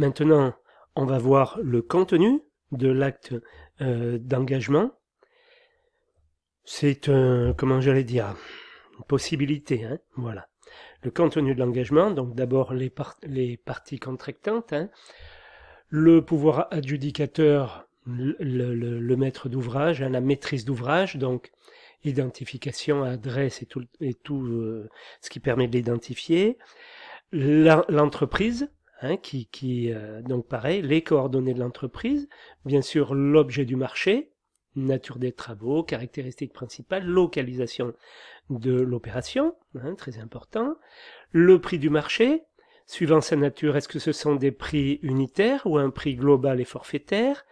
Maintenant, on va voir le contenu de l'acte d'engagement. C'est comment j'allais dire, une possibilité, hein, voilà. Le contenu de l'engagement, donc d'abord les parties contractantes, hein, le pouvoir adjudicateur, le maître d'ouvrage, hein, la maîtrise d'ouvrage, donc identification, adresse et tout ce qui permet de l'identifier, l'entreprise, hein, donc pareil, les coordonnées de l'entreprise, bien sûr l'objet du marché, nature des travaux, caractéristiques principales, localisation de l'opération, hein, très important, le prix du marché, suivant sa nature, est-ce que ce sont des prix unitaires ou un prix global et forfaitaire?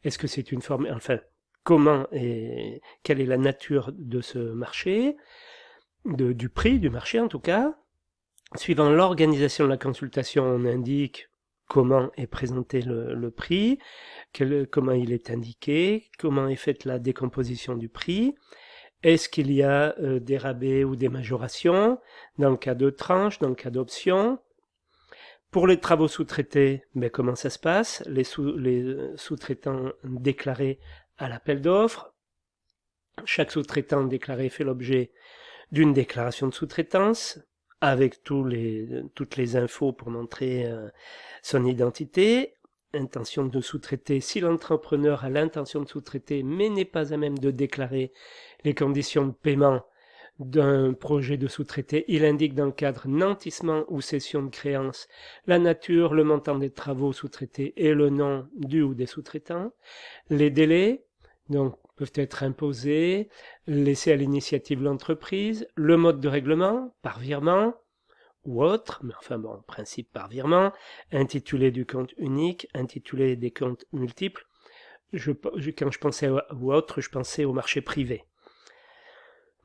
Est-ce que c'est une forme, enfin, comment et quelle est la nature de ce marché, du prix du marché en tout cas? Suivant l'organisation de la consultation, on indique comment est présenté le prix, comment il est indiqué, comment est faite la décomposition du prix. Est-ce qu'il y a des rabais ou des majorations dans le cas de tranches, dans le cas d'options? Pour les travaux sous-traités, comment ça se passe? Les sous-traitants déclarés à l'appel d'offres. Chaque sous-traitant déclaré fait l'objet d'une déclaration de sous-traitance avec toutes les infos pour montrer son identité. Intention de sous-traiter. Si l'entrepreneur a l'intention de sous-traiter mais n'est pas à même de déclarer les conditions de paiement d'un projet de sous-traité, il indique dans le cadre nantissement ou cession de créance la nature, le montant des travaux sous-traités et le nom du ou des sous-traitants. Les délais donc, peuvent être imposés, laissés à l'initiative de l'entreprise, le mode de règlement, par virement ou autre, mais enfin bon, en principe par virement, intitulé du compte unique, intitulé des comptes multiples. Quand je pensais ou autre, je pensais au marché privé.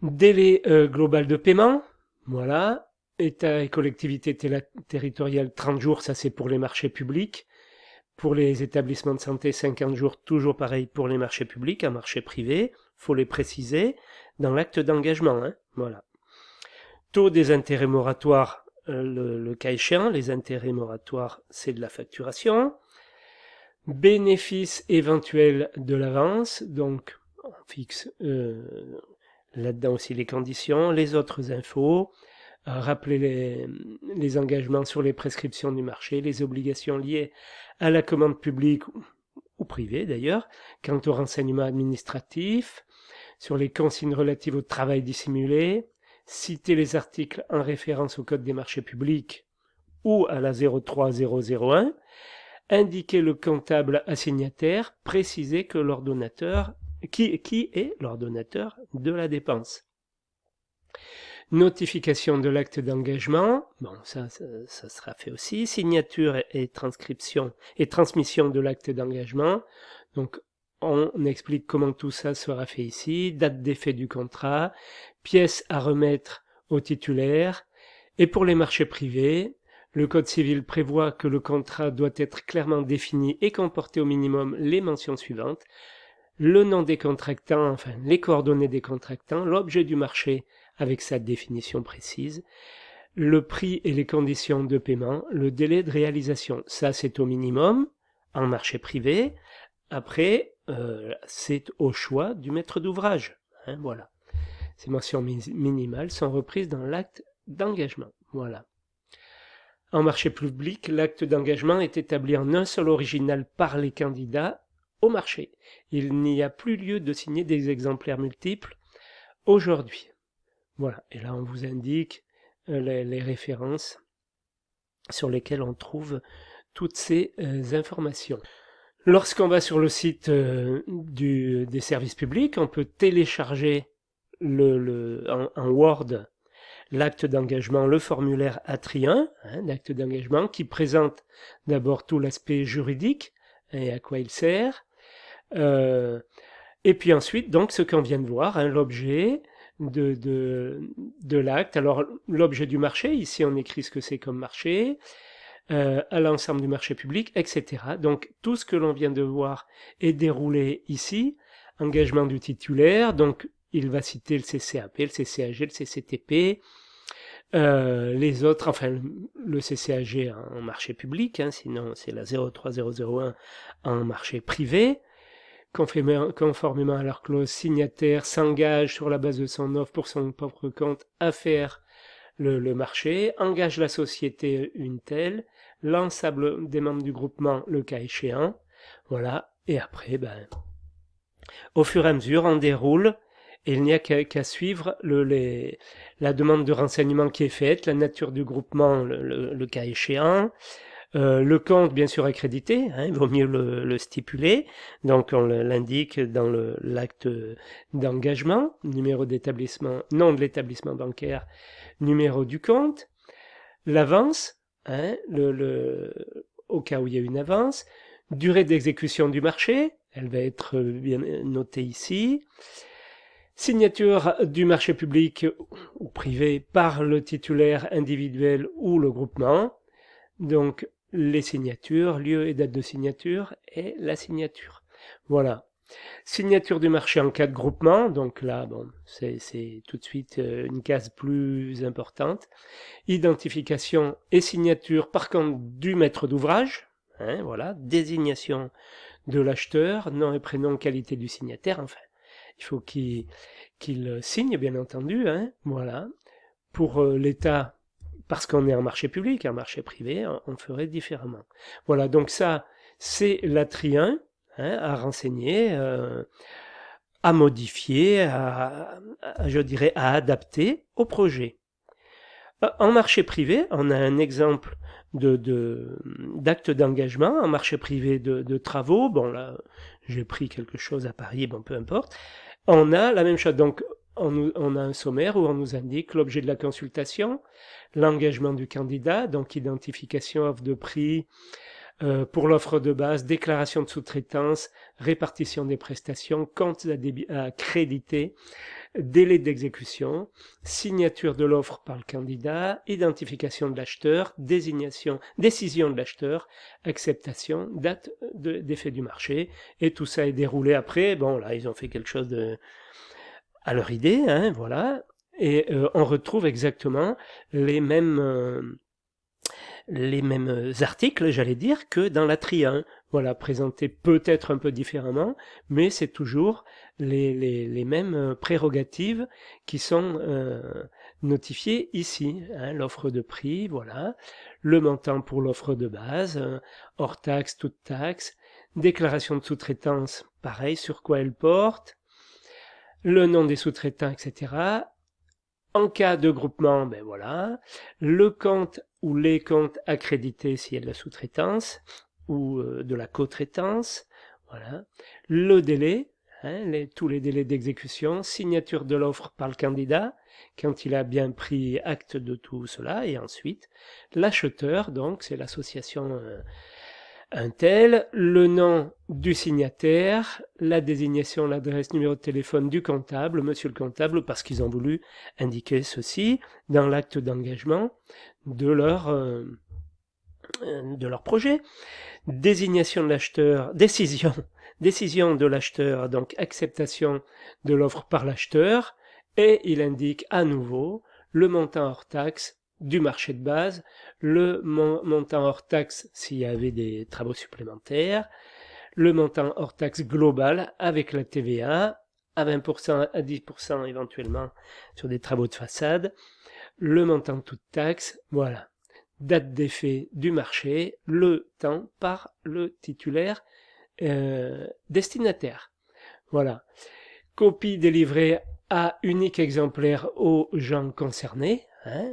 Délai global de paiement, voilà. État et collectivité territoriale, 30 jours, ça c'est pour les marchés publics. Pour les établissements de santé, 50 jours, toujours pareil pour les marchés publics, un marché privé, faut les préciser dans l'acte d'engagement, hein, voilà. Taux des intérêts moratoires, le cas échéant, les intérêts moratoires, c'est de la facturation. Bénéfice éventuel de l'avance, donc on fixe là-dedans aussi les conditions, les autres infos, rappeler les engagements sur les prescriptions du marché, les obligations liées à la commande publique ou privée d'ailleurs, quant au renseignement administratif, sur les consignes relatives au travail dissimulé, citer les articles en référence au Code des marchés publics ou à la 03001, indiquer le comptable assignataire, préciser que l'ordonnateur, qui est l'ordonnateur de la dépense. Notification de l'acte d'engagement, bon ça sera fait aussi, signature et transmission de l'acte d'engagement, donc on explique comment tout ça sera fait ici, date d'effet du contrat, pièces à remettre au titulaire, et pour les marchés privés, le Code civil prévoit que le contrat doit être clairement défini et comporter au minimum les mentions suivantes, le nom des contractants, enfin les coordonnées des contractants, l'objet du marché avec sa définition précise, le prix et les conditions de paiement, le délai de réalisation. Ça, c'est au minimum en marché privé. Après, c'est au choix du maître d'ouvrage. Hein, voilà. Ces mentions minimales sont reprises dans l'acte d'engagement. Voilà. En marché public, l'acte d'engagement est établi en un seul original par les candidats au marché. Il n'y a plus lieu de signer des exemplaires multiples aujourd'hui. Voilà, et là on vous indique les références sur lesquelles on trouve toutes ces informations. Lorsqu'on va sur le site des services publics, on peut télécharger en Word l'acte d'engagement, le formulaire A1, l'acte d'engagement, qui présente d'abord tout l'aspect juridique et à quoi il sert. Et puis ensuite, donc, ce qu'on vient de voir, l'objet de l'acte. Alors, l'objet du marché, ici on écrit ce que c'est comme marché, à l'ensemble du marché public, etc. Donc, tout ce que l'on vient de voir est déroulé ici. Engagement du titulaire, donc il va citer le CCAP, le CCAG, le CCTP, Les autres, enfin le CCAG en marché public, hein, sinon c'est la 03001 en marché privé. Conformément à leur clause, signataire s'engage sur la base de son offre pour son propre compte à faire le marché, engage la société une telle, l'ensemble des membres du groupement le cas échéant, voilà, et après, au fur et à mesure, on déroule, et il n'y a qu'à suivre la demande de renseignement qui est faite, la nature du groupement, le cas échéant, le compte, bien sûr, accrédité, hein, il vaut mieux le stipuler, donc on l'indique dans l'acte d'engagement, numéro d'établissement, nom de l'établissement bancaire, numéro du compte, l'avance, hein, au cas où il y a une avance, durée d'exécution du marché, elle va être bien notée ici, signature du marché public ou privé par le titulaire individuel ou le groupement, donc les signatures, lieu et date de signature et la signature. Voilà. Signature du marché en cas de groupement, donc là, bon, c'est tout de suite une case plus importante. Identification et signature, par contre, du maître d'ouvrage, hein, voilà. Désignation de l'acheteur, nom et prénom, qualité du signataire, enfin, il faut qu'il signe, bien entendu, hein, voilà. Pour l'État, parce qu'on est en marché public, en marché privé, on ferait différemment. Voilà, donc ça, c'est la tri 1, hein, à renseigner, à modifier, je dirais, à adapter au projet. En marché privé, on a un exemple d'acte d'engagement en marché privé de travaux. Bon, là, j'ai pris quelque chose à Paris, bon, peu importe. On a la même chose. Donc, on a un sommaire où on nous indique l'objet de la consultation, l'engagement du candidat, donc identification, offre de prix, pour l'offre de base, déclaration de sous-traitance, répartition des prestations, comptes à créditer, délai d'exécution, signature de l'offre par le candidat, identification de l'acheteur, désignation, décision de l'acheteur, acceptation, date d'effet du marché, et tout ça est déroulé après. Bon, là, ils ont fait quelque chose à leur idée, hein, voilà, et on retrouve exactement les mêmes articles, j'allais dire, que dans la tri 1. Voilà, présentés peut-être un peu différemment, mais c'est toujours les mêmes prérogatives qui sont notifiées ici. Hein, l'offre de prix, voilà, le montant pour l'offre de base, hors taxe, toute taxe, déclaration de sous-traitance, pareil, sur quoi elle porte, le nom des sous-traitants, etc. En cas de groupement, ben voilà, le compte ou les comptes accrédités s'il y a de la sous-traitance ou de la co-traitance, voilà, le délai, hein, tous les délais d'exécution, signature de l'offre par le candidat, quand il a bien pris acte de tout cela, et ensuite l'acheteur, donc c'est l'association un tel, le nom du signataire, la désignation, l'adresse, numéro de téléphone du comptable, monsieur le comptable, parce qu'ils ont voulu indiquer ceci dans l'acte d'engagement de leur projet. Désignation de l'acheteur, décision de l'acheteur, donc acceptation de l'offre par l'acheteur, et il indique à nouveau le montant hors taxe du marché de base, le montant hors taxe s'il y avait des travaux supplémentaires, le montant hors taxe global avec la TVA, à 20%, à 10% éventuellement sur des travaux de façade, le montant de toute taxe, voilà. Date d'effet du marché, le temps par le titulaire destinataire. Voilà. Copie délivrée à unique exemplaire aux gens concernés. Hein,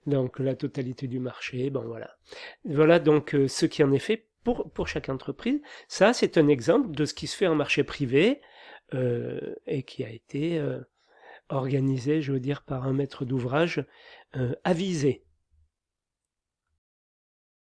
donc la totalité du marché, bon voilà. Voilà donc ce qui en est fait pour chaque entreprise. Ça, c'est un exemple de ce qui se fait en marché privé et qui a été organisé, je veux dire, par un maître d'ouvrage avisé.